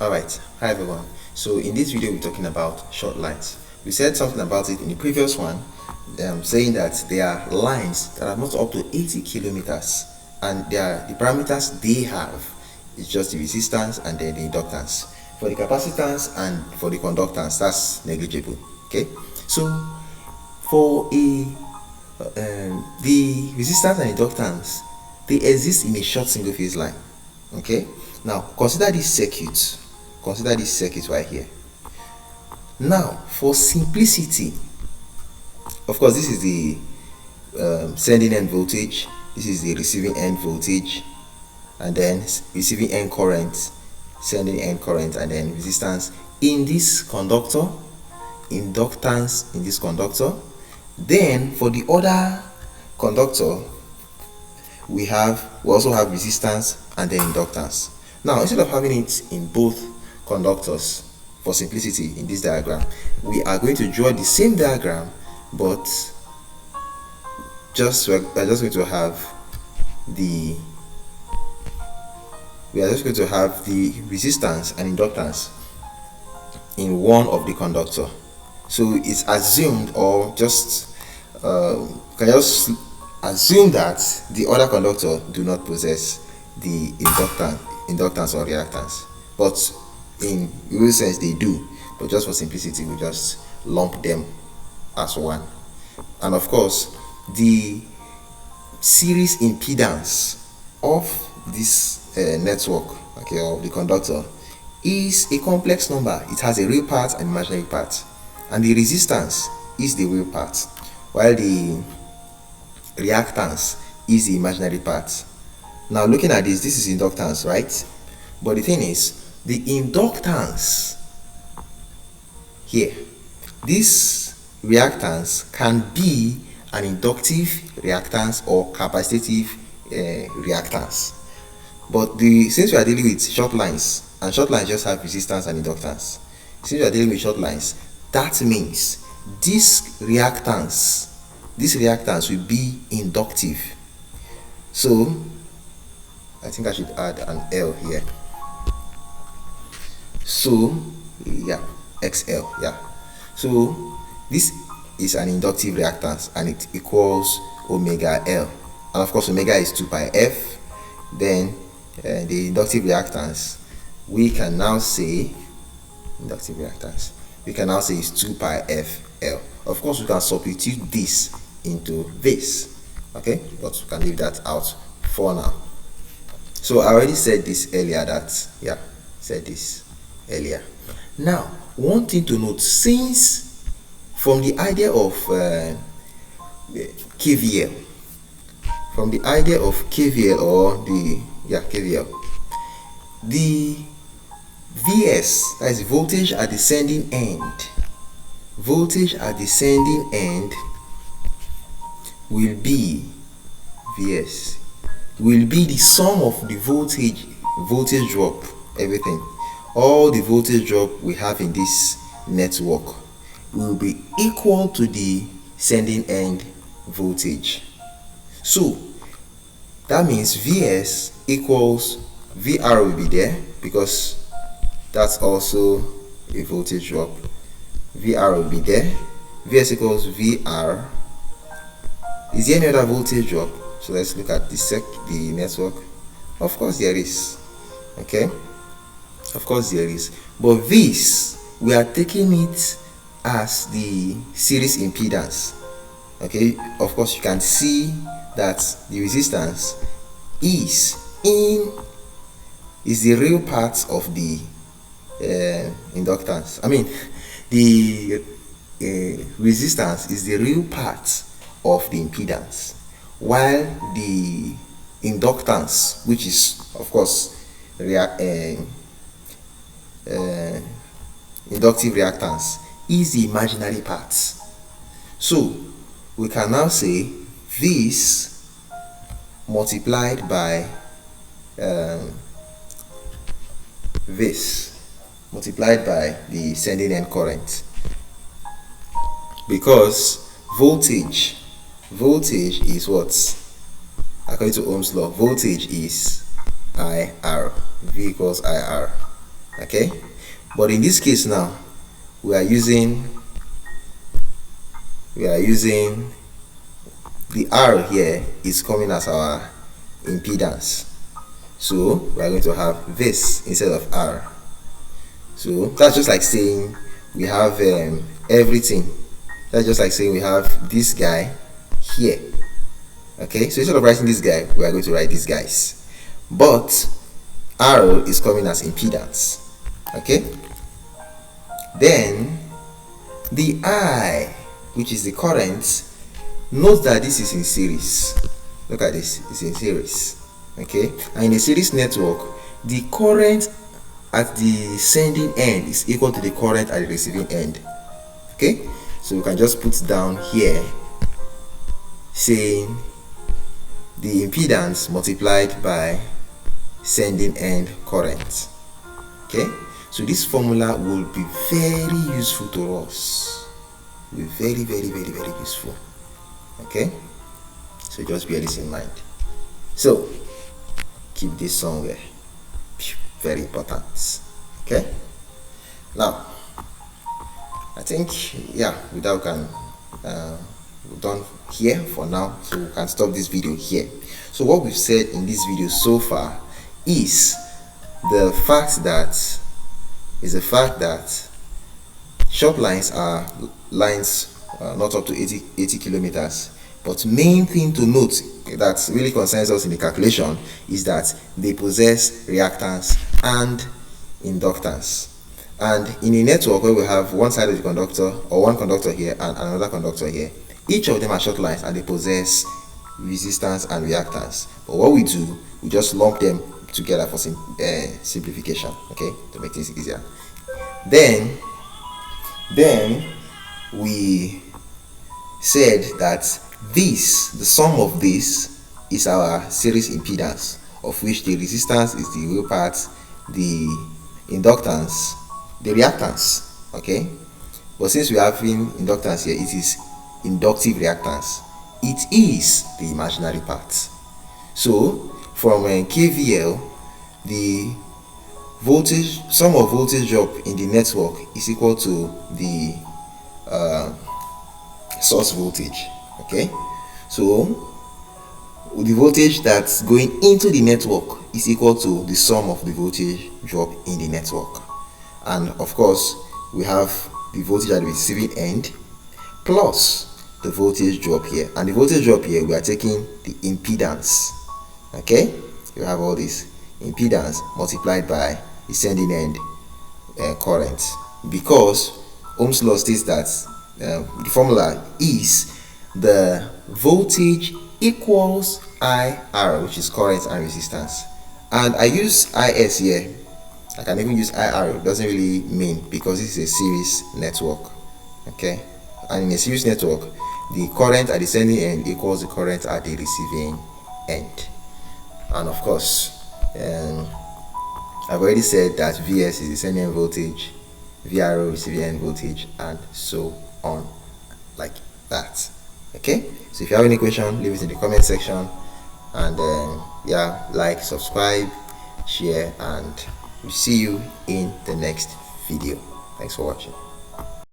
Alright, hi everyone. So in this video we're talking about short lines. We said something about it in the previous one, saying that there are lines that are not up to 80 kilometers, and the parameters they have is just the resistance and then the inductance. For the capacitance and for the conductance, that's negligible. Okay, so for the resistance and inductance, they exist in a short single phase line. Okay, now consider this circuit. Consider this circuit right here. Now, for simplicity, of course, this is the sending end voltage, this is the receiving end voltage, and then receiving end current, sending end current, and then resistance in this conductor, inductance in this conductor. Then for the other conductor, we also have resistance and then inductance. Now, instead of having it in both conductors, for simplicity in this diagram, we are going to draw the same diagram, but we're just going to have the resistance and inductance in one of the conductor. So it's assumed, or just can just assume that the other conductor do not possess the inductance or reactance, but in real sense they do, but just for simplicity we just lump them as one. And of course, the series impedance of this network, okay, of the conductor, is a complex number. It has a real part and imaginary part, and the resistance is the real part, while the reactance is the imaginary part. Now, looking at this is inductance, right? But the thing is, the inductance here, this reactance can be an inductive reactance or capacitive reactance. But since we are dealing with short lines, and short lines just have resistance and inductance, since we are dealing with short lines, that means this reactance will be inductive. So I think I should add an L here. So yeah, XL, yeah. So this is an inductive reactance and it equals omega L, and of course omega is 2 pi F. Then the inductive reactance, we can now say is 2 pi F L. Of course we can substitute this into this, okay, but we can leave that out for now. So I already said this earlier, Now, one thing to note, since from the idea of KVL, the VS, that is voltage at the sending end, will be VS, will be the sum of the voltage drop, everything. All the voltage drop we have in this network will be equal to the sending end voltage. So that means VS equals VR will be there, because that's also a voltage drop. VR will be there. VS equals VR. Is there any other voltage drop? So let's look at the network. Of course there is. Okay, of course there is, but this, we are taking it as the series impedance. Okay, of course you can see that the resistance is the real part of the inductance. I mean, the resistance is the real part of the impedance, while the inductance, which is of course inductive reactance, is the imaginary part. So we can now say this multiplied by the sending end current, because voltage is what, according to Ohm's law, voltage is IR. V equals IR. Okay, but in this case now we are using the R here is coming as our impedance, so we are going to have this instead of R. So that's just like saying we have everything. That's just like saying we have this guy here. Okay, so instead of writing this guy, we are going to write these guys, but R is coming as impedance. Okay, then the I, which is the current, note that this is in series. Look at this, it's in series. Okay, and in a series network, the current at the sending end is equal to the current at the receiving end. Okay, so we can just put down here saying the impedance multiplied by sending end current. Okay, so this formula will be very useful to us. Will be very, very, very, very useful. Okay, so just bear this in mind. So keep this somewhere, very important. Okay, now I think, yeah, with that we can we're done here for now, so we can stop this video here. So what we've said in this video so far is the fact that short lines are lines not up to 80 kilometers, but main thing to note that really concerns us in the calculation is that they possess reactance and inductance. And in a network where we have one side of the conductor, or one conductor here and another conductor here, each of them are short lines and they possess resistance and reactance. But what we do, we just lump them together for simplification, okay, to make things easier. Then we said that the sum of this is our series impedance, of which the resistance is the real part, the inductance, the reactance. Okay, but since we are having inductance here, it is inductive reactance. It is the imaginary part. So from KVL, the sum of voltage drop in the network is equal to the source voltage. Okay, so the voltage that's going into the network is equal to the sum of the voltage drop in the network, and of course we have the voltage at the receiving end plus the voltage drop here, and the voltage drop here we are taking the impedance. Okay, you have all this impedance multiplied by the sending end current, because Ohm's law states that the formula is the voltage equals IR, which is current and resistance. And I use IS here. I can even use IR. It doesn't really mean, because this is a series network. Okay, and in a series network, the current at the sending end equals the current at the receiving end. And of course, I've already said that Vs is the sending end voltage, VRO receiving end voltage, and so on, like that. Okay, so if you have any question, leave it in the comment section, and yeah, like, subscribe, share, and we'll see you in the next video. Thanks for watching.